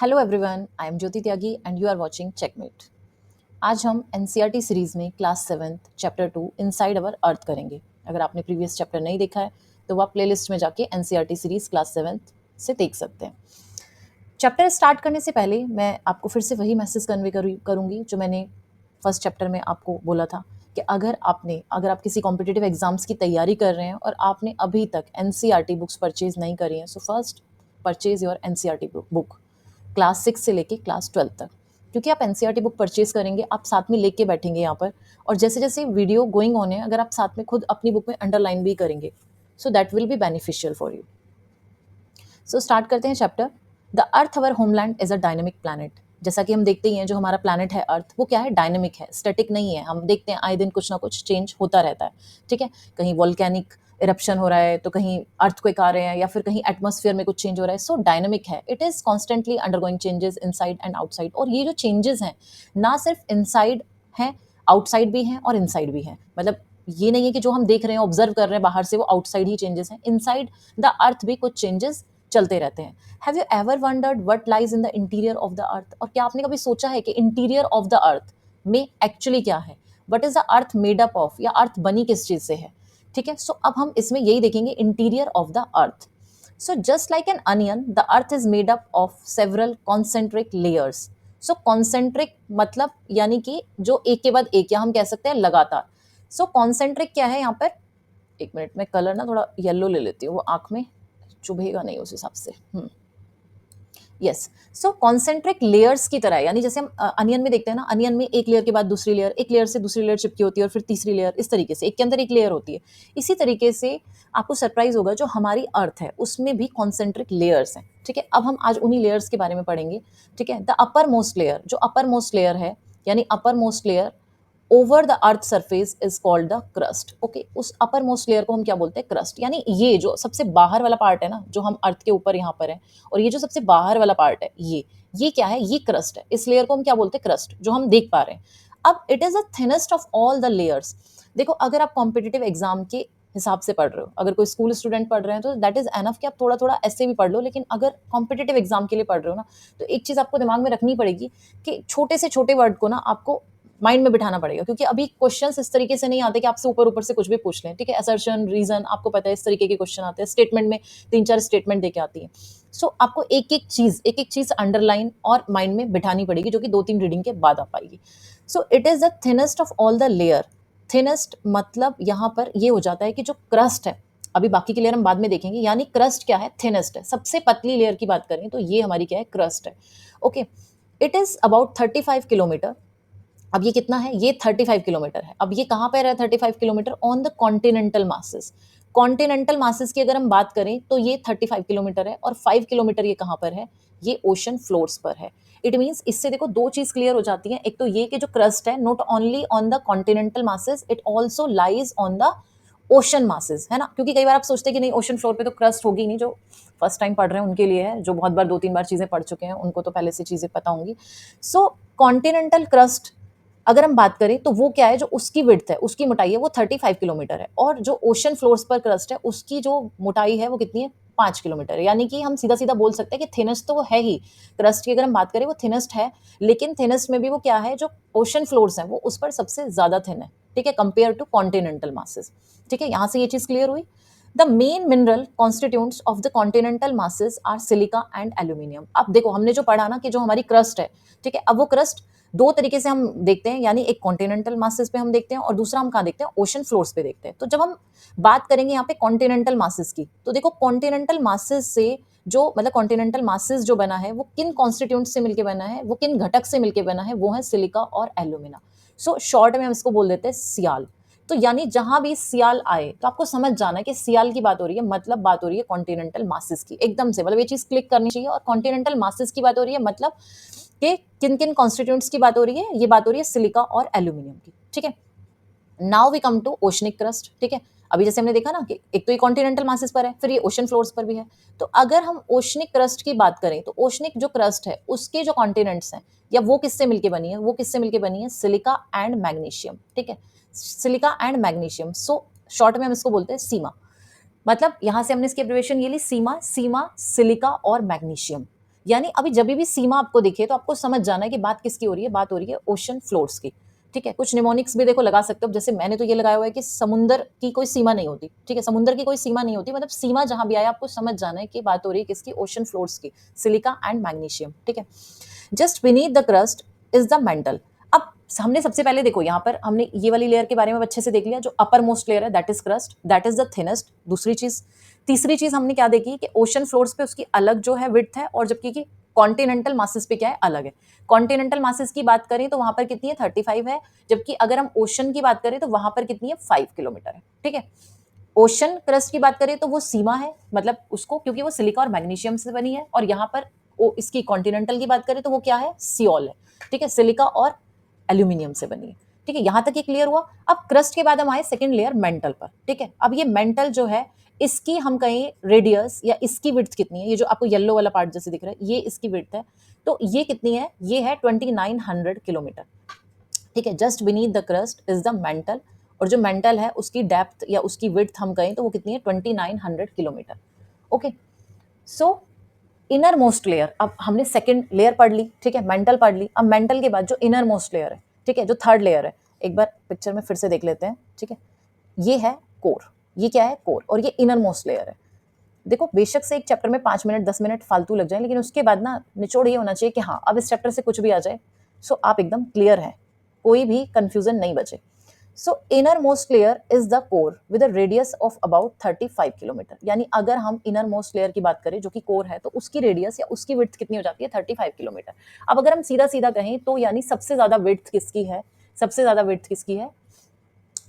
Hello everyone, I am Jyoti Tyagi and you are watching Checkmate. आज हम NCERT series में class 7 chapter 2 inside our earth करेंगे। अगर आपने प्रीवियस चैप्टर नहीं देखा है तो वो आप प्लेलिस्ट में जाके एनसीईआरटी सीरीज क्लास 7 से देख सकते हैं। चैप्टर स्टार्ट करने से पहले मैं आपको फिर से वही मैसेज कन्वे करूँगी जो मैंने फर्स्ट चैप्टर में आपको बोला था कि अगर आप किसी कॉम्पिटिटिव एग्जाम्स की तैयारी कर रहे हैं और आपने अभी तक एनसीईआरटी बुक्स परचेज नहीं करी हैं, so first purchase your NCERT book class 6 से लेके क्लास 12 तक, क्योंकि आप एनसीईआरटी बुक परचेज करेंगे, आप साथ में लेके बैठेंगे यहाँ पर, और जैसे जैसे वीडियो गोइंग ऑन है अगर आप साथ में खुद अपनी बुक में अंडरलाइन भी करेंगे, so that will be beneficial for you. So start करते हैं chapter. The earth our homeland is a dynamic planet. जैसा कि हम देखते ही हैं, जो हमारा प्लैनेट है अर्थ, वो क्या है, डायनेमिक है, स्टैटिक नहीं है। हम देखते हैं आए दिन कुछ ना कुछ चेंज होता रहता है। ठीक है, कहीं वॉल्केनिक इरप्शन हो रहा है, तो कहीं अर्थक्वेक आ रहे हैं, या फिर कहीं एटमॉस्फेयर में कुछ चेंज हो रहा है। सो डायनेमिक है, it is constantly undergoing changes inside and outside. और ये जो चेंजेस हैं ना सिर्फ इनसाइड हैं, आउटसाइड भी हैं और इनसाइड भी हैं। मतलब ये नहीं है कि जो हम देख रहे हैं, ऑब्जर्व कर रहे हैं बाहर से, वो आउटसाइड ही चेंजेस हैं, इनसाइड द अर्थ भी कुछ चेंजेस चलते रहते हैं। Have you ever wondered what lies in the interior of the अर्थ? और क्या आपने कभी सोचा है कि इंटीरियर ऑफ द अर्थ में एक्चुअली क्या है? What is the earth made up of, या अर्थ बनी किस चीज से है? ठीक है, सो अब हम इसमें यही देखेंगे, interior of the earth. So just like an onion, the earth is made up of several concentric layers. So concentric मतलब यानी कि जो एक के बाद एक, या हम कह सकते हैं लगातार। सो कॉन्सेंट्रिक क्या है यहाँ पर, एक मिनट में कलर ना थोड़ा येलो ले लेती हूँ, वो आंख में चुभेगा नहीं उस हिसाब से। यस, सो कॉन्सेंट्रिक लेयर्स की तरह है, यानी जैसे हम अनियन में देखते हैं ना, अनियन में एक लेयर के बाद दूसरी लेयर, एक लेयर से दूसरी लेयर चिपकी होती है, और फिर तीसरी लेयर, इस तरीके से एक के अंदर एक लेयर होती है। इसी तरीके से आपको सरप्राइज होगा, जो हमारी अर्थ है उसमें भी कॉन्सेंट्रिक लेयर्स हैं। ठीक है, अब हम आज उन्हीं लेयर्स के बारे में पढ़ेंगे। ठीक है, द अपर मोस्ट लेयर, जो अपर मोस्ट लेयर है, यानी upper most layer over the earth surface is called the crust. Okay, उस अपर मोस्ट लेयर को हम क्या बोलते हैं, क्रस्ट। यानी ये जो सबसे बाहर वाला पार्ट है ना, जो हम अर्थ के ऊपर यहाँ पर है, और ये जो सबसे बाहर वाला पार्ट है, ये क्या है, ये क्रस्ट है। इस लेयर को हम क्या बोलते हैं, क्रस्ट, जो हम देख पा रहे हैं। अब it is the thinnest of all the layers. देखो, अगर आप कॉम्पिटिटिव एग्जाम के हिसाब से पढ़ रहे हो, अगर कोई स्कूल स्टूडेंट पढ़ रहे हैं, तो दैट इज एनफ कि आप थोड़ा थोड़ा ऐसे भी पढ़ लो। लेकिन अगर कॉम्पिटिटिव एग्जाम के लिए पढ़ रहे हो ना, तो एक चीज आपको दिमाग में रखनी पड़ेगी कि छोटे से छोटे वर्ड को ना आपको माइंड में बिठाना पड़ेगा, क्योंकि अभी क्वेश्चंस इस तरीके से नहीं आते कि आपसे ऊपर ऊपर से कुछ भी पूछ लें। ठीक है, असर्शन, रीजन, आपको पता है इस तरीके के क्वेश्चन आते हैं, स्टेटमेंट में 3-4 स्टेटमेंट देके आती है। सो आपको एक एक चीज अंडरलाइन और माइंड में बिठानी पड़ेगी, जो कि 2-3 रीडिंग के बाद आ पाएगी। So it is the thinnest of all the layer. Thinnest मतलब यहाँ पर ये हो जाता है कि जो क्रस्ट है, अभी बाकी की लेयर हम बाद में देखेंगे, यानी क्रस्ट क्या है, थिनेस्ट है। सबसे पतली लेयर की बात करें तो ये हमारी क्या है, क्रस्ट है। Okay, it is about 35 kilometre. अब ये कितना है, ये 35 किलोमीटर है। अब ये कहाँ पर है 35 kilometre, on the continental masses. Continental masses की अगर हम बात करें तो ये 35 किलोमीटर है, और 5 किलोमीटर ये कहाँ पर है, ये ओशन फ्लोर्स पर है। इट मीन्स, इससे देखो दो चीज क्लियर हो जाती है। एक तो ये कि जो क्रस्ट है, not only on the continental masses, it also lies on the ocean masses, है ना। क्योंकि कई बार आप सोचते हैं कि नहीं, ओशन फ्लोर पे तो क्रस्ट होगी नहीं। जो फर्स्ट टाइम पढ़ रहे हैं उनके लिए है, जो बहुत बार 2-3 बार चीजें पढ़ चुके हैं उनको तो पहले से चीजें पता होंगी। सो कॉन्टिनेंटल क्रस्ट अगर हम बात करें तो वो क्या है, जो उसकी विड्थ है, उसकी मोटाई है, वो 35 किलोमीटर है। और जो ओशन फ्लोर्स पर क्रस्ट है, उसकी जो मोटाई है वो कितनी है, 5 किलोमीटर है। यानी कि हम सीधा सीधा बोल सकते हैं कि थिनेस्ट तो वो है ही, क्रस्ट की अगर हम बात करें वो थिनेस्ट है, लेकिन थिनेस्ट में भी वो क्या है, जो ओशन फ्लोर्स है वो उस पर सबसे ज्यादा थिन है। ठीक है, कंपेयर टू कॉन्टिनेंटल मासेस। ठीक है, यहां से ये चीज क्लियर हुई। The main mineral constituents of the continental masses are silica and aluminium. अब देखो, हमने जो पढ़ा ना कि जो हमारी क्रस्ट है, ठीक है, अब वो क्रस्ट दो तरीके से हम देखते हैं, यानी एक कॉन्टिनेंटल मासेस पे हम देखते हैं, और दूसरा हम कहाँ देखते हैं, ओशन फ्लोर्स पे देखते हैं। तो जब हम बात करेंगे यहाँ पे कॉन्टिनेंटल मासेस की, तो देखो कॉन्टिनेंटल मासेस से जो, मतलब कॉन्टिनेंटल मासेस जो बना है वो किन कॉन्स्टिट्यूंट से मिलकर बना है, वो किन घटक से मिलकर बना है, वो है सिलिका और एल्यूमिना। सो शॉर्ट में हम इसको बोल देते हैं सियाल। तो यानी जहां भी सियाल आए तो आपको समझ जाना है कि सियाल की बात हो रही है, मतलब बात हो रही है कॉन्टिनेंटल मासेस की, एकदम से, मतलब ये चीज क्लिक करनी चाहिए। और कॉन्टिनेंटल मासेस की बात हो रही है, मतलब कि किन किन कॉन्स्टिट्यूंट्स की बात हो रही है, ये बात हो रही है सिलिका और एल्यूमिनियम की। ठीक है, now we come to oceanic crust. ठीक है, अभी जैसे हमने देखा ना कि एक तो ये कॉन्टिनेंटल मासेस पर है, फिर ये ओशन फ्लोर्स पर भी है। तो अगर हम ओशनिक क्रस्ट की बात करें, तो ओशनिक जो क्रस्ट है उसके जो कॉन्टिनेंट्स हैं, या वो किससे मिलके बनी है, वो किससे मिलके बनी है, सिलिका एंड मैग्नीशियम। ठीक है, silica and magnesium. So short में हम इसको बोलते हैं सीमा। मतलब यहां से हमने इसकी एब्रिविएशन ये ली, सीमा, सीमा, सिलिका और मैग्नीशियम। यानी अभी जब भी सीमा आपको दिखे तो आपको समझ जाना है कि बात किसकी हो रही है, बात हो रही है ओशन फ्लोर्स की। ठीक है, कुछ निमोनिक्स भी देखो लगा सकते हो, जैसे मैंने तो ये लगाया हुआ है कि समुद्र की कोई सीमा नहीं होती। ठीक है, समुद्र की कोई सीमा नहीं होती, मतलब सीमा जहां भी आया आपको समझ जाना है कि बात हो रही है किसकी, ओशन फ्लोर्स की, सिलिका एंड मैग्नीशियम। ठीक है, just beneath the crust is the mental. अब हमने सबसे पहले देखो यहाँ पर हमने ये वाली लेयर के बारे में अच्छे से देख लिया, जो अपर मोस्ट लेयर है that is crust, that is the thinnest. दूसरी चीज, तीसरी चीज हमने क्या देखी कि ओशन फ्लोर्स पे उसकी अलग जो है विड्थ है, और जबकि कि कॉन्टिनेंटल मासेस पे क्या है, अलग है। कॉन्टिनेंटल मासेस की बात करें तो वहां पर कितनी है, 35 है, जबकि अगर हम ओशन की बात करें तो वहां पर कितनी है, 5 किलोमीटर है। ठीक है, ओशन क्रस्ट की बात करें तो वो सीमा है, मतलब उसको, क्योंकि वो सिलिका और मैग्नीशियम से बनी है, और यहाँ पर वो इसकी कॉन्टिनेंटल की बात करें तो वो क्या है, सियोल है। ठीक है, सिलिका और एल्यूमिनियम से बनी है। ठीक है, यहां तक ये क्लियर हुआ। अब क्रस्ट के बाद हम आए सेकंड लेयर मेंटल पर। ठीक है, अब ये मेंटल जो है, इसकी हम कहें रेडियस या इसकी विड्थ कितनी है, ये जो आपको येलो वाला पार्ट जैसे दिख रहा है, ये इसकी विड्थ है, तो ये कितनी है, ये है 2900 किलोमीटर। ठीक है, just beneath the crust is the mental, और जो मेंटल है उसकी डेप्थ या उसकी विड्थ हम कहें तो वो कितनी है, 2900 किलोमीटर। ओके, सो इनर मोस्ट लेयर, अब हमने सेकंड लेयर पढ़ ली। ठीक है, मेंटल पढ़ ली। अब मेंटल के बाद जो इनर मोस्ट लेयर है, ठीक है, जो थर्ड लेयर है, एक बार पिक्चर में फिर से देख लेते हैं। ठीक है, ये है कोर, ये क्या है, कोर, और ये इनर मोस्ट लेयर है। देखो बेशक से एक चैप्टर में 5 मिनट 10 मिनट फालतू लग जाए, लेकिन उसके बाद ना निचोड़ ये होना चाहिए कि हाँ अब इस चैप्टर से कुछ भी आ जाए सो आप एकदम क्लियर हैं, कोई भी कंफ्यूजन नहीं बचे। सो inner most layer is the core with a radius of about 35 kilometre. यानी अगर हम इनर मोस्ट लेयर की बात करें जो कि कोर है, तो उसकी रेडियस या उसकी विड्थ कितनी हो जाती है, 35 किलोमीटर। अब अगर हम सीधा सीधा कहें तो यानी सबसे ज्यादा विड्थ किसकी है, सबसे ज्यादा विड्थ किसकी है,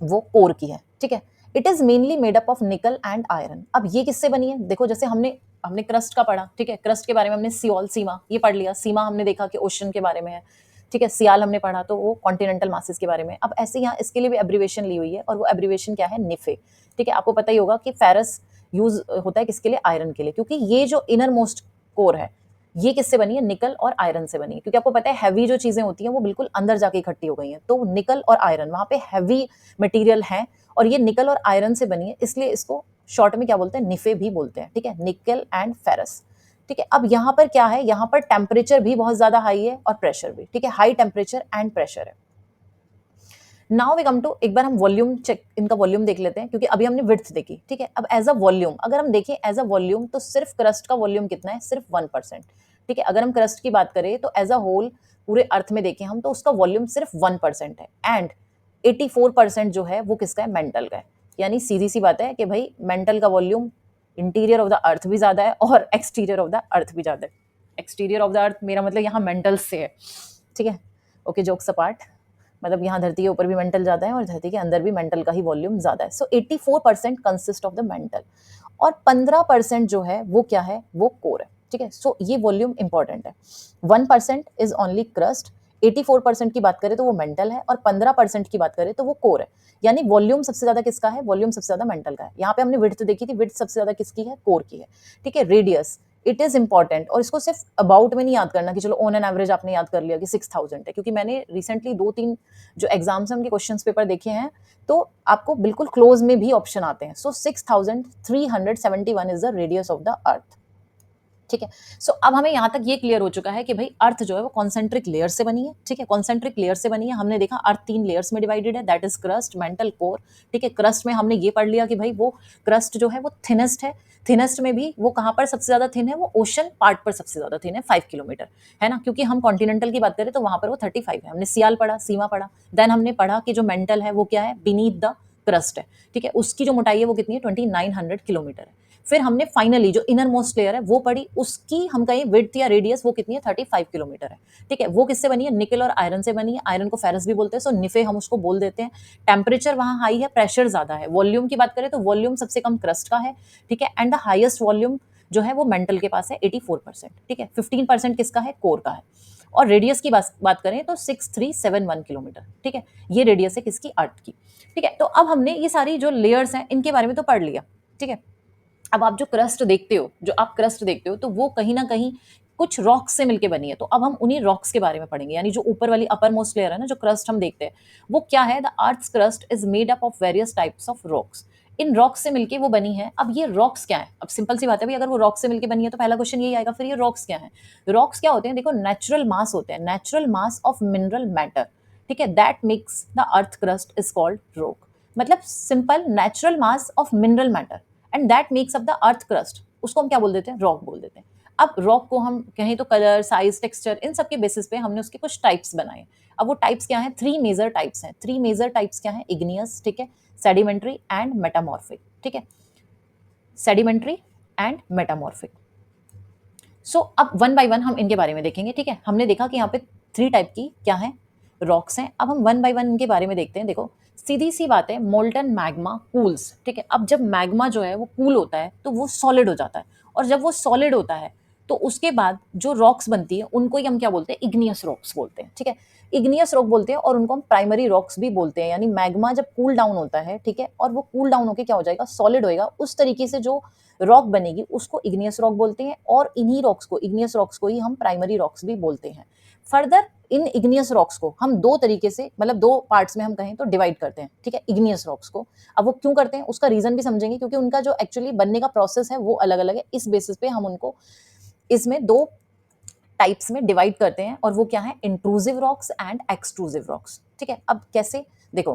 वो कोर की है। ठीक है, it is mainly made up of निकल एंड आयरन। अब ये किससे बनी है, देखो जैसे हमने हमने क्रस्ट का पढ़ा। ठीक है, क्रस्ट के बारे में हमने सियोल, सीमा ये पढ़ लिया, सीमा हमने देखा कि ओशन के बारे में है। ठीक है, सियाल हमने पढ़ा तो वो कॉन्टिनेंटल मासेस के बारे में। अब ऐसे यहाँ इसके लिए भी एब्रीवेशन ली हुई है, और वो एब्रीवेशन क्या है, निफे। ठीक है, आपको पता ही होगा कि फेरस यूज होता है किसके लिए, आयरन के लिए, क्योंकि ये जो इनर मोस्ट कोर है ये किससे बनी है, निकल और आयरन से बनी है। क्योंकि आपको पता है हैवी जो चीजें होती हैं वो बिल्कुल अंदर जाके इकट्ठी हो गई हैं, तो निकल और आयरन वहां पे हैवी मटेरियल है, और ये निकल और आयरन से बनी है, इसलिए इसको शॉर्ट में क्या बोलते हैं, निफे भी बोलते हैं। ठीक है, निकल एंड फेरस। ठीक है, अब यहाँ पर क्या है, यहाँ पर टेम्परेचर भी बहुत ज्यादा हाई है और प्रेशर भी। ठीक है, हाई टेम्परेचर एंड प्रेशर है। नाउ वी कम टू, एक बार हम वॉल्यूम चेक, इनका वॉल्यूम देख लेते हैं, क्योंकि अभी हमने विड्थ देखी। ठीक है, अब एज अ वॉल्यूम अगर हम देखें एज अ वॉल्यूम, तो सिर्फ क्रस्ट का वॉल्यूम कितना है, सिर्फ 1%। ठीक है, अगर हम क्रस्ट की बात करें तो एज अ होल पूरे अर्थ में देखें हम, तो उसका वॉल्यूम सिर्फ 1% है, एंड 84% जो है वो किसका है, मेंटल का है। यानी सीधी सी बात है कि भाई मेंटल का वॉल्यूम इंटीरियर ऑफ द अर्थ भी ज्यादा है और एक्सटीरियर ऑफ द अर्थ भी ज्यादा है। एक्सटीरियर ऑफ द अर्थ मेरा मतलब यहाँ मेंटल से है। ठीक है, ओके, जोक्स अपार्ट, मतलब यहाँ धरती के ऊपर भी मेंटल ज्यादा है और धरती के अंदर भी मेंटल का ही वॉल्यूम ज्यादा है। सो 84% कंसिस्ट ऑफ द मेंटल, और 15% जो है वो क्या है, वो कोर है। ठीक है, सो ये वॉल्यूम इंपॉर्टेंट है। 1% इज ओनली क्रस्ट, 84% की बात करें तो वो मेंटल है, और 15% की बात करें तो वो कोर है। यानी वॉल्यूम सबसे ज्यादा किसका है, वॉल्यूम सबसे ज्यादा मेंटल का है। यहाँ पे हमने विड्थ देखी थी, विड्थ सबसे ज्यादा किसकी है, कोर की है। ठीक है, रेडियस इट इज इंपॉर्टेंट, और इसको सिर्फ अबाउट में नहीं याद करना कि चलो ऑन एन एवरेज आपने याद कर लिया कि 6000 है, क्योंकि मैंने रिसेंटली 2-3 जो एग्जाम्स हैं उनके क्वेश्चन पेपर देखे हैं, तो आपको बिल्कुल क्लोज में भी ऑप्शन आते हैं। सो 6371 is the radius of the अर्थ। ठीक है, सो अब हमें यहां तक ये क्लियर हो चुका है कि भाई अर्थ जो है वो कॉन्सेंट्रिक लेयर से बनी है। ठीक है, कॉन्सेंट्रिक लेयर से बनी है। हमने देखा अर्थ 3 लेयर्स में डिवाइडेड है, that is crust, mental, core. ठीक है, क्रस्ट में हमने ये पढ़ लिया कि भाई वो क्रस्ट जो है वो थिनेस्ट है। थिनेस्ट में भी वो कहां पर सबसे ज्यादा थिन है, वो ओशन पार्ट पर सबसे ज्यादा थिन है, 5 किलोमीटर, है ना। क्योंकि हम कॉन्टिनेंटल की बात करें तो वहां पर वो 35 है। हमने सियाल पढ़ा, सीमा पढ़ा, देन हमने पढ़ा कि जो मेंटल है वो क्या है, बीनीथ द क्रस्ट है। ठीक है, उसकी जो मोटाई है वो कितनी है, 2900 किलोमीटर है। फिर हमने फाइनली जो इनर मोस्ट लेयर है वो पढ़ी, उसकी हम कहें विड्थ या रेडियस वो कितनी है, 35 किलोमीटर है। ठीक है, वो किससे बनी है, निकल और आयरन से बनी है। आयरन को फेरस भी बोलते हैं, सो निफे हम उसको बोल देते हैं। टेम्परेचर वहां हाई है, प्रेशर ज्यादा है। वॉल्यूम की बात करें तो वॉल्यूम सबसे कम क्रस्ट का है। ठीक है, एंड द हाईएस्ट वॉल्यूम जो है वो मेंटल के पास है, 84%। ठीक है, 15% किसका है, कोर का है। और रेडियस की बात करें तो 6371 किलोमीटर। ठीक है, ये रेडियस है किसकी, अर्थ की। ठीक है, तो अब हमने ये सारी जो लेयर्स हैं इनके बारे में तो पढ़ लिया। ठीक है, अब आप जो क्रस्ट देखते हो, जो आप क्रस्ट देखते हो, तो वो कहीं ना कहीं कुछ रॉक्स से मिलके बनी है। तो अब हम उन्हीं रॉक्स के बारे में पढ़ेंगे। यानी जो ऊपर वाली अपर मोस्ट लेयर है ना, जो क्रस्ट हम देखते हैं, वो क्या है, the earth's crust is made up of various types of rocks. इन रॉक्स से मिलके वो बनी है। अब ये रॉक्स क्या है? अब सिंपल सी बात है भाई, अगर वो रॉक से मिलके बनी है तो पहला क्वेश्चन यही आएगा, फिर ये रॉक्स क्या है? रॉक्स क्या होते हैं? देखो, नेचुरल मास होते हैं, natural mass of mineral matter, ठीक है, that makes the earth crust is called rock. मतलब simple natural mass of mineral matter and that makes up the earth crust, उसको हम क्या बोल देते हैं? रॉक बोल देते हैं। अब रॉक को हम कहें तो कलर, साइज, टेक्सचर, इन सब के बेसिस पे हमने उसके कुछ टाइप्स बनाए। अब वो टाइप्स क्या हैं? 3 मेजर टाइप्स हैं। 3 मेजर टाइप्स क्या हैं? इग्नियस, ठीक है, सेडिमेंट्री एंड मेटामॉर्फिक, ठीक है, सेडिमेंट्री एंड मेटामॉर्फिक। सो अब वन बाय वन हम इनके बारे में देखेंगे, ठीक है। हमने देखा कि यहाँ पे 3 टाइप की क्या है? रॉक्स हैं। अब हम वन बाय वन इनके बारे में देखते हैं। देखो, सीधी सी बात है, मोल्टन मैग्मा कूल्स, ठीक है। अब जब मैग्मा जो है वो कूल होता है तो वो सॉलिड हो जाता है, और जब वो सॉलिड होता है तो उसके बाद जो रॉक्स बनती है उनको ही हम क्या बोलते हैं? इग्नियस रॉक्स बोलते हैं, ठीक है। इग्नियस रॉक बोलते हैं, और उनको हम प्राइमरी रॉक्स भी बोलते हैं। यानी मैग्मा जब कूल डाउन होता है, ठीक है, और वो कूल डाउन होकर क्या हो जाएगा? सॉलिड होएगा। उस तरीके से जो रॉक बनेगी उसको इग्नियस रॉक बोलते हैं, और इन्हीं रॉक्स को, इग्नियस रॉक्स को ही हम प्राइमरी रॉक्स भी बोलते हैं। फर्दर इन इग्नियस रॉक्स को हम 2 तरीके से, मतलब 2 पार्ट्स में हम कहें तो डिवाइड करते हैं, ठीक है, इग्नियस रॉक्स को। अब वो क्यों करते हैं उसका रीजन भी समझेंगे, क्योंकि उनका जो एक्चुअली बनने का प्रोसेस है वो अलग अलग है। इस बेसिस पे हम उनको इसमें 2 टाइप्स में डिवाइड करते हैं, और वो क्या है? Intrusive rocks and extrusive rocks, ठीक है। अब कैसे? देखो,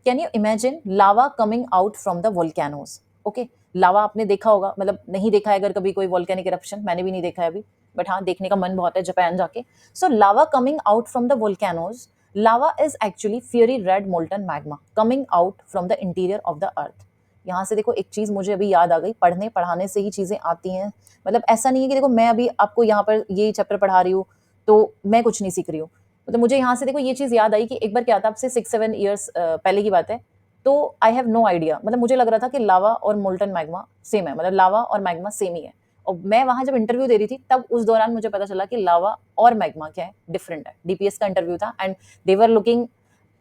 can you imagine lava coming out from the volcanoes? Okay, lava आपने देखा होगा, मतलब नहीं देखा है अगर कभी कोई वोल्केनिक इरप्शन, मैंने भी नहीं देखा है अभी, बट हाँ, देखने का मन बहुत है जापान जाके। So lava coming out from the volcanoes, lava is actually fiery red molten magma coming out from the interior of the earth. यहाँ से देखो, एक चीज मुझे अभी याद आ गई, पढ़ने पढ़ाने से ही चीजें आती हैं। मतलब ऐसा नहीं है कि देखो मैं अभी आपको यहाँ पर ये चैप्टर पढ़ा रही हूँ तो मैं कुछ नहीं सीख रही हूँ। मतलब मुझे यहाँ से देखो ये चीज याद आई कि एक बार क्या था, आपसे 6-7 ईयर्स पहले की बात है। तो आई हैव नो आइडिया, मतलब मुझे लग रहा था कि लावा और मोल्टन मैग्मा सेम है, मतलब लावा और मैग्मा सेम ही है। और मैं वहां जब इंटरव्यू दे रही थी तब उस दौरान मुझे पता चला कि लावा और मैग्मा क्या है? डिफरेंट है। डीपीएस का इंटरव्यू था एंड दे वर लुकिंग,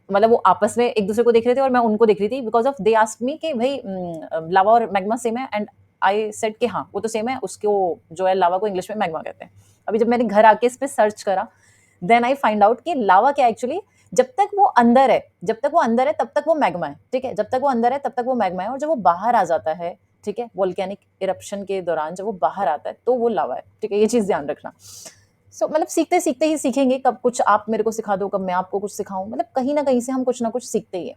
मतलब वो आपस में एक दूसरे को देख रहे थे और मैं उनको देख रही थी, because of they asked me कि भाई लावा और मैग्मा सेम है, एंड आई सेड कि हाँ वो तो सेम है, उसको जो है लावा को इंग्लिश में मैग्मा कहते हैं। अभी जब मैंने घर आके इस पे सर्च करा, देन आई फाइंड आउट कि लावा क्या एक्चुअली, जब तक वो अंदर है, जब तक वो अंदर है तब तक वो मैग्मा है, ठीक है, जब तक वो अंदर है तब तक वो मैग्मा है, और जब वो बाहर आ जाता है, ठीक है, वोल्केनिक इरप्शन के दौरान जब वो बाहर आता है तो वो लावा है, ठीक है, ये चीज ध्यान रखना। सो मतलब सीखते सीखते ही सीखेंगे, कब कुछ आप मेरे को सिखा दो, कब मैं आपको कुछ सिखाऊं, मतलब कहीं ना कहीं से हम कुछ ना कुछ सीखते ही है।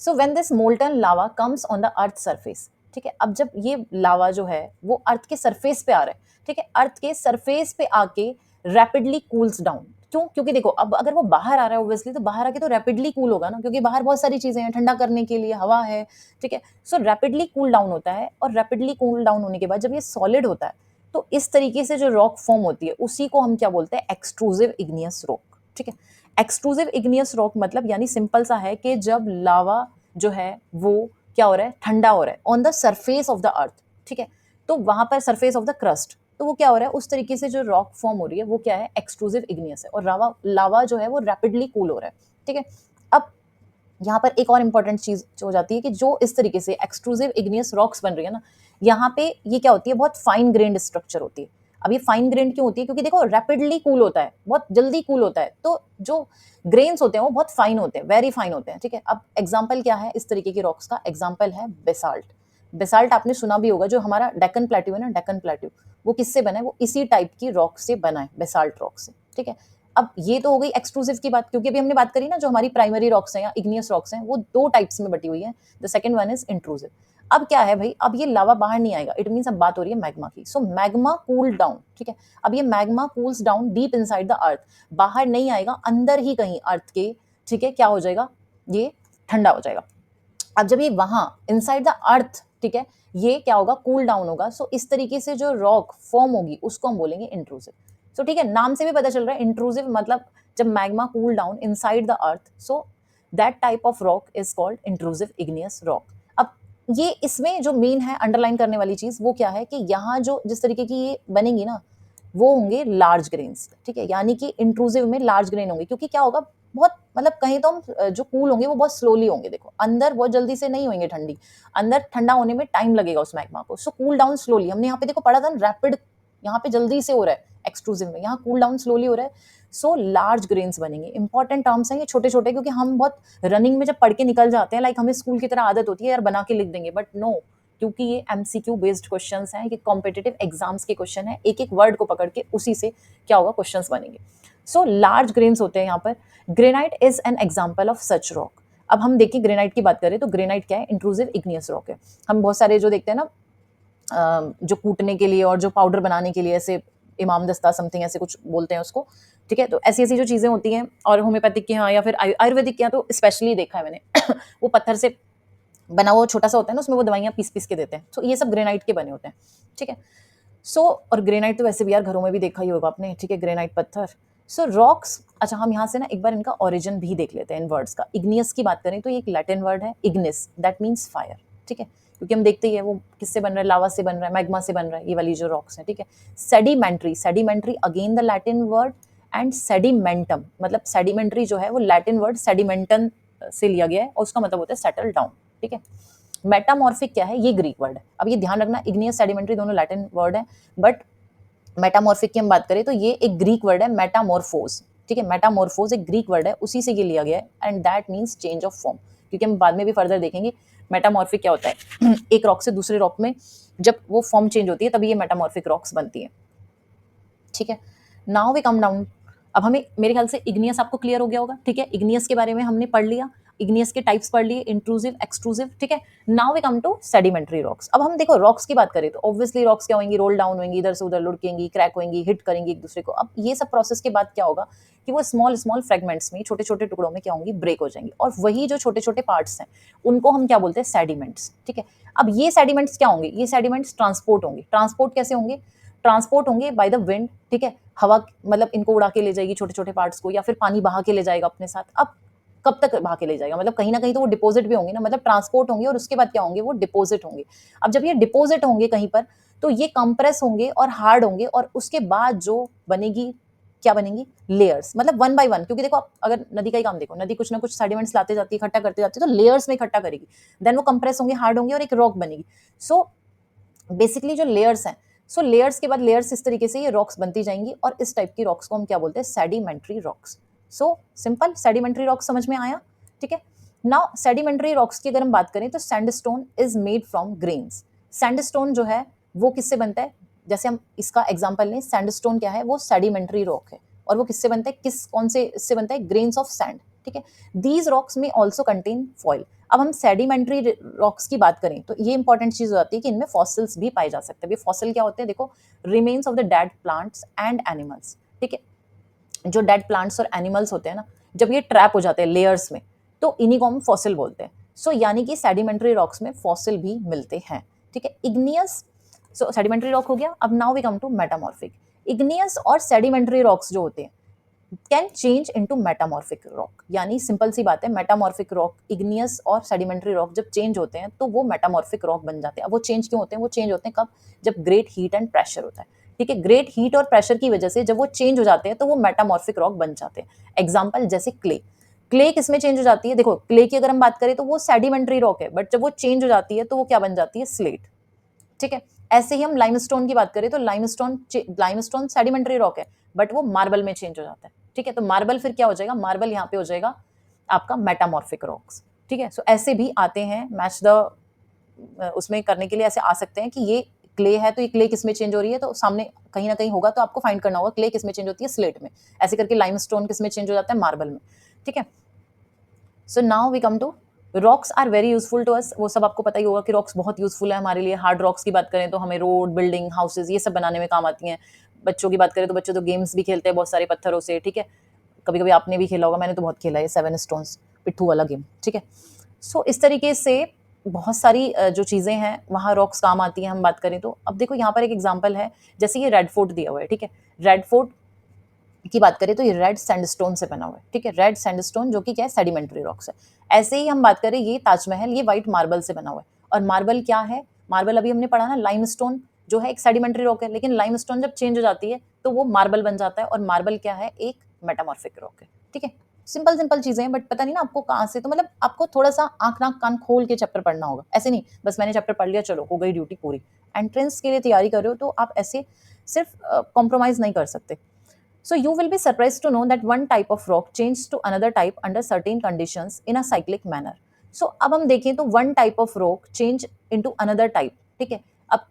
So when this molten lava comes on the earth surface, ठीक है, अब जब ये लावा जो है वो अर्थ के सरफेस पे आ रहा है, ठीक है, अर्थ के सरफेस पे आके रैपिडली कूल्स डाउन। क्यों? क्योंकि देखो, अब अगर वो बाहर आ रहा है ऑब्वियसली, तो बाहर आके तो रैपिडली कूल होगा ना, क्योंकि बाहर बहुत सारी चीजें हैं ठंडा करने के लिए, हवा है, ठीक है। सो रैपिडली कूल डाउन होता है, और रैपिडली कूल डाउन होने के बाद जब ये सॉलिड होता है तो इस तरीके से जो रॉक फॉर्म होती है उसी को हम क्या बोलते हैं? एक्सट्रूसिव इग्नियस रॉक, ठीक है। एक्सट्रूसिव इग्नियस रॉक मतलब यानी सिंपल सा है कि जब लावा जो है वो क्या हो रहा है? ठंडा हो रहा है on the surface of the अर्थ, ठीक है, तो वहां पर सरफेस ऑफ द क्रस्ट, तो वो क्या हो रहा है? उस तरीके से जो रॉक फॉर्म हो रही है वो क्या है? एक्सट्रूसिव इग्नियस है, और लावा लावा जो है वो रैपिडली कूल हो रहा है, ठीक है। अब यहाँ पर एक और इंपॉर्टेंट चीज हो जाती है कि जो इस तरीके से एक्सट्रूसिव इग्नियस रॉक्स बन रही है ना, यहाँ पे ये क्या होती है? बहुत फाइन ग्रेन्ड स्ट्रक्चर होती है। अब ये फाइन ग्रेन्ड क्यों होती है? क्योंकि देखो रैपिडली कूल होता है, बहुत जल्दी कूल होता है, तो जो ग्रेन्स होते हैं वो बहुत फाइन होते हैं, वेरी फाइन होते हैं, ठीक है। अब एग्जाम्पल क्या है इस तरीके की रॉक्स का? एग्जाम्पल है बेसाल्ट। बेसाल्ट आपने सुना भी होगा, जो हमारा डेक्कन प्लेट्यू है ना, डेक्कन प्लेट्यू, वो किससे बना है? वो इसी टाइप की रॉक से बना है, बेसाल्ट रॉक से, ठीक है। अब ये तो हो गई एक्सक्लूसिव की बात, क्योंकि अभी हमने बात करी ना, जो हमारी प्राइमरी रॉक्स हैं या इग्नियस रॉक्स हैं वो 2 टाइप्स में बटी हुई है। The second one is intrusive. अब क्या है भाई, अब ये लावा बाहर नहीं आएगा, इट मीन्स अब बात हो रही है मैग्मा की। सो मैग्मा कूल डाउन, ठीक है। अब ये magma cools down deep inside the earth, बाहर नहीं आएगा, अंदर ही कहीं अर्थ के, ठीक है, क्या हो जाएगा? ये ठंडा हो जाएगा। अब जब ये वहां इनसाइड द अर्थ, ठीक है, ये क्या होगा? कूल डाउन होगा। सो इस तरीके से जो रॉक फॉर्म होगी उसको हम बोलेंगे इंट्रूसिव। सो ठीक है, नाम से भी पता चल रहा है इंट्रूसिव मतलब जब magma cool down inside the earth, so that type of rock is called intrusive igneous rock. अब ये इसमें जो मेन है अंडरलाइन करने वाली चीज वो क्या है कि यहाँ जो जिस तरीके की ये बनेंगी ना, वो होंगे लार्ज ग्रेन्स, ठीक है, यानी कि इंट्रूसिव में लार्ज ग्रेन होंगे, क्योंकि क्या होगा? बहुत मतलब कहीं तो हम जो कूल होंगे वो बहुत स्लोली होंगे, देखो अंदर बहुत जल्दी से नहीं होंगे ठंडी, अंदर ठंडा होने में टाइम लगेगा उस मैग्मा को। सो कूल डाउन स्लोली, हमने यहाँ पे देखो पढ़ा था रैपिड, यहाँ पे जल्दी से हो रहा है एक्सट्रूसिव में, यहाँ कूल डाउन स्लोली हो रहा है। सो लार्ज ग्रेन्स बनेंगे। इंपॉर्टेंट टर्म्स हैं ये छोटे छोटे, क्योंकि हम बहुत रनिंग में जब पढ़ के निकल जाते हैं, लाइक हमें स्कूल की तरह आदत होती है यार बना के लिख देंगे, बट नो, क्योंकि ये एमसीक्यू बेस्ड क्वेश्चंस हैं, ये कॉम्पिटिटिव एग्जाम्स के क्वेश्चन है, एक एक वर्ड को पकड़ के उसी से क्या होगा क्वेश्चंस बनेंगे। सो लार्ज ग्रेन्स होते हैं यहाँ पर। Granite is an example of such rock. अब हम देखिए ग्रेनाइट की बात करें तो ग्रेनाइट क्या है, इंट्रूसिव इग्नियस रॉक है। हम बहुत सारे जो देखते हैं ना जो कूटने के लिए और जो पाउडर बनाने के लिए ऐसे इमाम दस्ता समथिंग ऐसे कुछ बोलते हैं उसको, ठीक है, तो ऐसी ऐसी जो चीजें होती हैं, और होम्योपैथिक के यहाँ या फिर आयुर्वेदिक के यहाँ तो स्पेशली देखा है मैंने वो पत्थर से बना हुआ छोटा सा होता है ना, उसमें वो दवाइयाँ पीस पीस के देते हैं, तो ये सब ग्रेनाइट के बने होते हैं, ठीक है। सो और ग्रेनाइट तो वैसे भी यार घरों में भी देखा ही होगा आपने, ठीक है, ग्रेनाइट पत्थर। सो रॉक्स, अच्छा हम यहाँ से ना एक बार इनका ओरिजिन भी देख लेते हैं इन वर्ड्स का। इग्नियस की बात करें तो ये एक लैटिन वर्ड है, इग्निस, दैट मीन्स फायर, ठीक है, क्योंकि हम देखते ही है वो किससे बन रहा है, लावा से बन रहा है, मैग्मा से बन रहा है, ये वाली जो रॉक्स है, ठीक है। Sedimentary, sedimentary again the Latin word, and sedimentum, मतलब सेडिमेंट्री जो है वो लैटिन वर्ड सेडिमेंटन से लिया गया है, और उसका मतलब होता है सेटल डाउन, ठीक है। मेटामॉर्फिक क्या है, ये ग्रीक वर्ड है। अब ये ध्यान रखना, इग्नियस सेडिमेंट्री दोनों लैटिन वर्ड है, बट मेटामॉर्फिक की हम बात करें तो ये एक ग्रीक वर्ड है, मेटामॉर्फोज, ठीक है। मेटामॉर्फोज एक ग्रीक वर्ड है, उसी से ये लिया गया है, and that means change of form, क्योंकि हम बाद में भी फर्दर देखेंगे मेटामॉर्फिक क्या होता है एक रॉक से दूसरे रॉक में जब वो फॉर्म चेंज होती है तभी ये मेटामॉर्फिक रॉक्स बनती है, ठीक है। Now we come down. अब हमें मेरे ख्याल से इग्नियस आपको क्लियर हो गया होगा, ठीक है, इग्नियस के बारे में हमने पढ़ लिया, इग्नियस के टाइप्स पढ़ लिए, इंट्रूसिव, एक्सट्रूसिव, ठीक है। Now we come to sedimentary rocks. अब हम देखो रॉक्स की बात करें तो ऑब्वियसली रॉक्स क्या होंगी, रोल डाउन होंगी, इधर से उधर लुढ़केंगी, क्रैक होंगी, हिट करेंगी एक दूसरे को। अब ये सब प्रोसेस के बाद क्या होगा कि वो स्मॉल स्मॉल फ्रेगमेंट्स में, छोटे छोटे टुकड़ों में क्या होंगी, ब्रेक हो जाएंगी, और वही जो छोटे छोटे पार्ट्स हैं उनको हम क्या बोलते हैं, सेडिमेंट्स, ठीक है। अब ये सेडिमेंट्स क्या होंगे, ये सेडिमेंट्स ट्रांसपोर्ट होंगे। ट्रांसपोर्ट कैसे होंगे, ट्रांसपोर्ट होंगे बाय द विंड, ठीक है, हवा मतलब इनको उड़ा के ले जाएगी छोटे छोटे पार्ट्स को, या फिर पानी बहा के ले जाएगा अपने साथ। अब कब तक बहा के ले जाएगा, मतलब कहीं ना कहीं तो वो डिपॉजिट भी होंगे ना, मतलब ट्रांसपोर्ट होंगे और उसके बाद क्या होंगे, वो डिपॉजिट होंगे। अब जब ये डिपॉजिट होंगे कहीं पर तो ये कंप्रेस होंगे और हार्ड होंगे, और उसके बाद जो बनेगी, क्या बनेंगी, लेयर्स, मतलब वन बाय वन। क्योंकि देखो आप अगर नदी का ही काम देखो, नदी कुछ ना कुछ सेडिमेंट्स लाते जाती है, इकट्ठा करते जाती है, तो लेयर्स में इकट्ठा करेगी, देन वो कंप्रेस होंगे, हार्ड होंगे और एक रॉक बनेगी। सो बेसिकली जो लेयर्स हैं, सो लेयर्स के बाद लेयर्स इस तरीके से ये रॉक्स बनती जाएंगी, और इस टाइप की रॉक्स को हम क्या बोलते हैं, sedimentary rocks. So simple, sedimentary rocks समझ में आया, ठीक है। नाउ सेडिमेंट्री रॉक्स की अगर हम बात करें तो sandstone is made from grains. Sandstone जो है वो किससे बनता है, जैसे हम इसका एग्जांपल लें, सैंडस्टोन क्या है, वो सेडिमेंट्री रॉक है, और वो किससे बनता है, किस कौन से इससे बनता है, ग्रेन्स ऑफ सैंड, ठीक है। दीज रॉक्स में ऑल्सो कंटेन फॉइल। अब हम सेडिमेंट्री रॉक्स की बात करें तो ये इंपॉर्टेंट चीज हो जाती है कि इनमें फॉसिल्स भी पाए जा सकते हैं। फॉसिल क्या होते हैं, देखो, remains of the dead plants and animals, ठीक है। जो डेड प्लांट्स और एनिमल्स होते हैं ना, जब ये ट्रैप हो जाते हैं लेयर्स में, तो इन्हीं को हम फॉसिल बोलते हैं। सो यानी कि सेडिमेंट्री रॉक्स में फॉसिल भी मिलते हैं, ठीक है। इग्नियस, सो सेडिमेंट्री रॉक हो गया। अब now we come to metamorphic. Igneous और सेडिमेंट्री रॉक्स जो होते हैं can change into metamorphic rock, यानी सिंपल सी बात है, मेटामॉर्फिक रॉक, इग्नियस और सेडिमेंट्री रॉक जब चेंज होते हैं तो वो मेटामॉर्फिक रॉक बन जाते हैं। अब वो चेंज क्यों होते हैं, वो चेंज होते हैं कब, जब ग्रेट हीट एंड प्रेशर होता है, ठीक है। ग्रेट हीट और प्रेशर की वजह से जब वो चेंज हो जाते हैं तो वो मेटामॉर्फिक रॉक बन जाते हैं। एग्जाम्पल जैसे क्ले, क्ले किस में चेंज हो जाती है, देखो क्ले की अगर हम बात करें तो वो सेडिमेंट्री रॉक है, बट जब वो चेंज हो जाती है तो वो क्या बन जाती है, स्लेट, ठीक है। ऐसे ही हम लाइमस्टोन की बात करें तो लाइमस्टोन सेडिमेंट्री रॉक है, बट वो मार्बल में चेंज हो जाता है, ठीक है। तो मार्बल फिर क्या हो जाएगा, मार्बल यहाँ पे हो जाएगा आपका मेटामॉर्फिक रॉक्स, ठीक है। सो ऐसे भी आते हैं, मैच द उसमें करने के लिए ऐसे आ सकते हैं कि ये क्ले है तो ये क्ले किस में चेंज हो रही है, तो सामने कहीं ना कहीं होगा तो आपको फाइंड करना होगा क्ले किस में चेंज होती है, स्लेट में। ऐसे करके लाइमस्टोन किस में चेंज हो जाता है, मार्बल में, ठीक है। So now we come to rocks are very useful to us. वो सब आपको पता ही होगा कि रॉक्स बहुत यूजफुल है हमारे लिए। हार्ड रॉक्स की बात करें तो हमें रोड, बिल्डिंग, हाउसेज ये सब बनाने में काम आती हैं। बच्चों की बात करें तो बच्चे तो गेम्स भी खेलते हैं बहुत सारे पत्थरों से, ठीक है। कभी कभी आपने भी खेला होगा, मैंने तो बहुत खेला है 7 स्टोन्स पिट्ठू वाला गेम, ठीक है। सो इस तरीके से बहुत सारी जो चीज़ें हैं वहाँ रॉक्स काम आती हैं। हम बात करें तो अब देखो यहाँ पर एक एग्जाम्पल है, जैसे ये रेड फोर्ट दिया हुआ है, ठीक है। रेड फोर्ट की बात करें तो ये रेड सैंडस्टोन से बना हुआ है, ठीक है। रेड सैंडस्टोन जो कि क्या है, सेडिमेंट्री रॉक्स है। ऐसे ही हम बात करें ये ताजमहल, ये व्हाइट मार्बल से बना हुआ है। और मार्बल क्या है, मार्बल अभी हमने पढ़ा ना, लाइमस्टोन जो है एक सेडिमेंट्री रॉक है, लेकिन लाइमस्टोन जब चेंज हो जाती है तो वो मार्बल बन जाता है, और मार्बल क्या है, एक मेटामॉर्फिक रॉक है, ठीक है। सिंपल सिंपल चीजें हैं, बट पता नहीं ना आपको कहाँ से, तो मतलब आपको थोड़ा सा आंख नाक कान खोल के चैप्टर पढ़ना होगा। ऐसे नहीं बस मैंने चैप्टर पढ़ लिया चलो हो गई ड्यूटी पूरी। एंट्रेंस के लिए तैयारी कर रहे हो तो आप ऐसे सिर्फ कॉम्प्रोमाइज नहीं कर सकते। So you will be surprised to know that one type of rock changed to another type under certain conditions in a cyclic manner. So अब हम देखें तो one type of rock change into another type, ठीक है। अब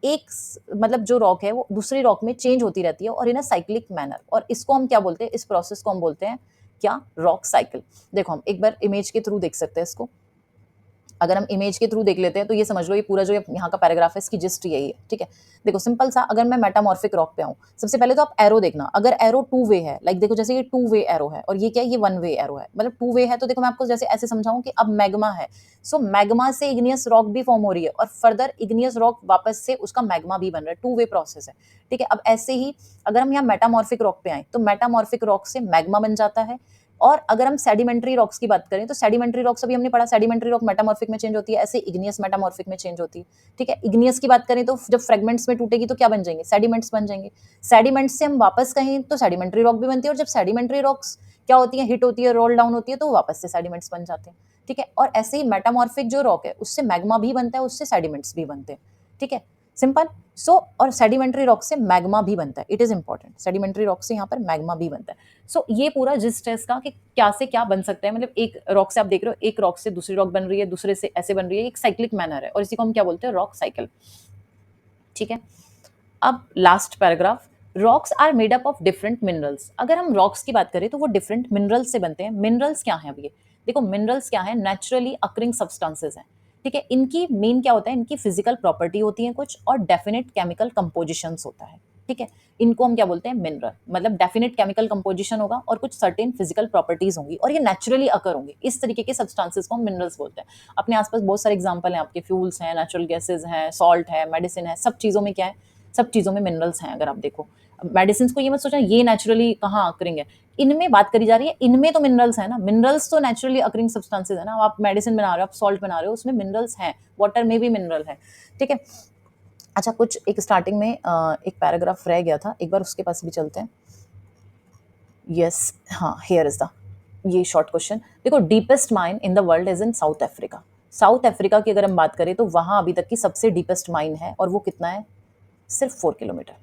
मतलब जो rock है वो दूसरी रॉक में चेंज होती रहती है और इन अ साइक्लिक मैनर, और इसको हम क्या बोलते हैं, इस प्रोसेस को हम बोलते हैं क्या, रॉक साइकिल। देखो हम एक बार इमेज के थ्रू देख सकते हैं इसको। अगर हम इमेज के थ्रू देख लेते हैं तो ये समझ लो ये पूरा जो यहाँ का पैराग्राफ है इसकी जिस्ट यही है, ठीक है। देखो सिंपल सा, अगर मैं मेटामॉर्फिक रॉक पे आऊँ, सबसे पहले तो आप एरो देखना, अगर एरो टू वे है, लाइक देखो जैसे ये टू वे एरो है और ये क्या है, ये वन वे एरो है, मतलब टू वे है तो देखो मैं आपको जैसे ऐसे समझाऊं कि अब मैग्मा है, सो मैग्मा से इग्नियस रॉक भी फॉर्म हो रही है और फर्दर इग्नियस रॉक वापस से उसका मैग्मा भी बन रहा है, टू वे प्रोसेस है, ठीक है। अब ऐसे ही अगर हम यहाँ मेटामॉर्फिक रॉक पे आए तो मेटामॉर्फिक रॉक से मैग्मा बन जाता है। और अगर हम सेडिमेंट्री रॉक्स की बात करें तो सेडिमेंट्री रॉक्स अभी हमने पढ़ा, सेडिमेंट्री रॉक मेटामॉर्फिक में चेंज होती है, ऐसे इग्नियस मेटामॉर्फिक में चेंज होती है, ठीक है। इग्नियस की बात करें तो जब फ्रेगमेंट्स में टूटेगी तो क्या बन जाएंगे, सेडिमेंट्स बन जाएंगे। सेडिमेंट्स से हम वापस कहें तो सेडिमेंट्री रॉक भी बनती है, और जब सेडिमेंट्री रॉक्स क्या होती है, हिट होती है, रोल डाउन होती है, तो वापस से सेडिमेंट्स बन जाते हैं, ठीक है। और ऐसे ही मेटामॉर्फिक जो रॉक है उससे मैग्मा भी बनता है, उससे सेडिमेंट्स भी बनते हैं, ठीक है, सिंपल। सो और सेडिमेंट्री रॉक से मैग्मा भी बनता है, it is important, sedimentary rock से यहाँ पर मैग्मा भी बनता है। सो ये पूरा जिस्ट है इसका कि क्या से क्या बन सकता है, मतलब एक रॉक से आप देख रहे हो, एक रॉक से दूसरी रॉक बन रही है, दूसरे से ऐसे बन रही है, एक साइक्लिक मैनर है और इसी को हम क्या बोलते हैं, रॉक साइकिल, ठीक है। अब last paragraph, rocks are made up of different minerals. अगर हम रॉक्स की बात करें तो वो डिफरेंट मिनरल्स से बनते हैं। मिनरल्स क्या है, अब ये देखो मिनरल्स क्या है, नेचुरली अकरिंग सब्सटेंसेस हैं, ठीक है। इनकी मेन क्या होता है, इनकी फिजिकल प्रॉपर्टी होती है कुछ, और डेफिनेट केमिकल कंपोजिशंस होता है, ठीक है। इनको हम क्या बोलते हैं, मिनरल, मतलब डेफिनेट केमिकल कंपोजिशन होगा और कुछ सर्टेन फिजिकल प्रॉपर्टीज होंगी और ये नेचुरली अकर होंगे, इस तरीके के सब्सटेंसेस को हम मिनरल्स बोलते हैं। अपने आसपास बहुत सारे एग्जांपल हैं आपके, फ्यूल्स हैं, नेचुरल गैसेज हैं, सॉल्ट है, मेडिसिन है, सब चीज़ों में क्या है, सब चीज़ों में मिनरल्स हैं। अगर आप देखो मेडिसिन को ये मत सोचना ये नेचुरली कहाँ अकरिंग है, इनमें बात करी जा रही है, इनमें तो मिनरल्स है ना, मिनरल्स तो नेचुरली अकरिंग सब्सटेंसेस है ना। आप मेडिसिन बना रहे हो, आप सॉल्ट बना रहे हो, उसमें मिनरल्स हैं, वाटर में भी मिनरल है, ठीक है। अच्छा कुछ एक स्टार्टिंग में एक पैराग्राफ रह गया था, एक बार उसके पास भी चलते हैं। यस, हाँ, हियर इज द ये शॉर्ट क्वेश्चन। देखो deepest mine in the world is in south Africa. South Africa की अगर हम बात करें तो वहाँ अभी तक की सबसे डीपेस्ट माइन है और वो कितना है, सिर्फ 4 kilometre.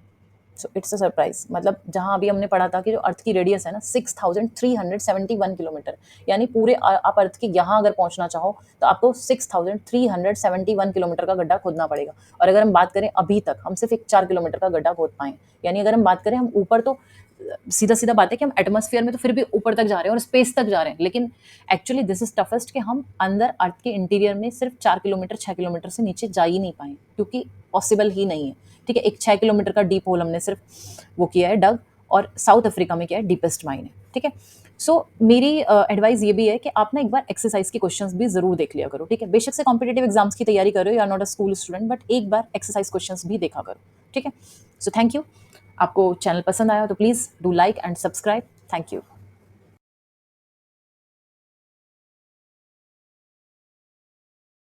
So it's a surprise, मतलब जहाँ अभी हमने पढ़ा था कि जो अर्थ की रेडियस है ना 6371 किलोमीटर, यानी पूरे आप अर्थ के यहाँ अगर पहुँचना चाहो तो आपको 6371 किलोमीटर का गड्ढा खोदना पड़ेगा। और अगर हम बात करें अभी तक हम सिर्फ एक 4 किलोमीटर का गड्ढा खोद पाए, यानी अगर हम बात करें हम ऊपर तो सीधा सीधा बात है कि हम एटमॉस्फेयर में तो फिर भी ऊपर तक जा रहे हैं और स्पेस तक जा रहे हैं, लेकिन एक्चुअली दिस इज टफेस्ट कि हम अंदर अर्थ के इंटीरियर में सिर्फ 4 किलोमीटर 6 किलोमीटर से नीचे जा ही नहीं पाए, क्योंकि पॉसिबल ही नहीं है, ठीक है। एक 6 किलोमीटर का डीप होल हमने सिर्फ वो किया है डग, और साउथ अफ्रीका में क्या है, डीपेस्ट माइन है, ठीक है। सो मेरी एडवाइस ये भी है कि आप ना एक बार एक्सरसाइज के क्वेश्चंस भी जरूर देख लिया करो, ठीक है। बेशक से कॉम्पिटेटिव एग्जाम्स की तैयारी करो, you are not a school student, but एक बार एक्सरसाइज क्वेश्चंस भी देखा करो, ठीक है। So thank you. आपको चैनल पसंद आया तो please do like and subscribe, thank you.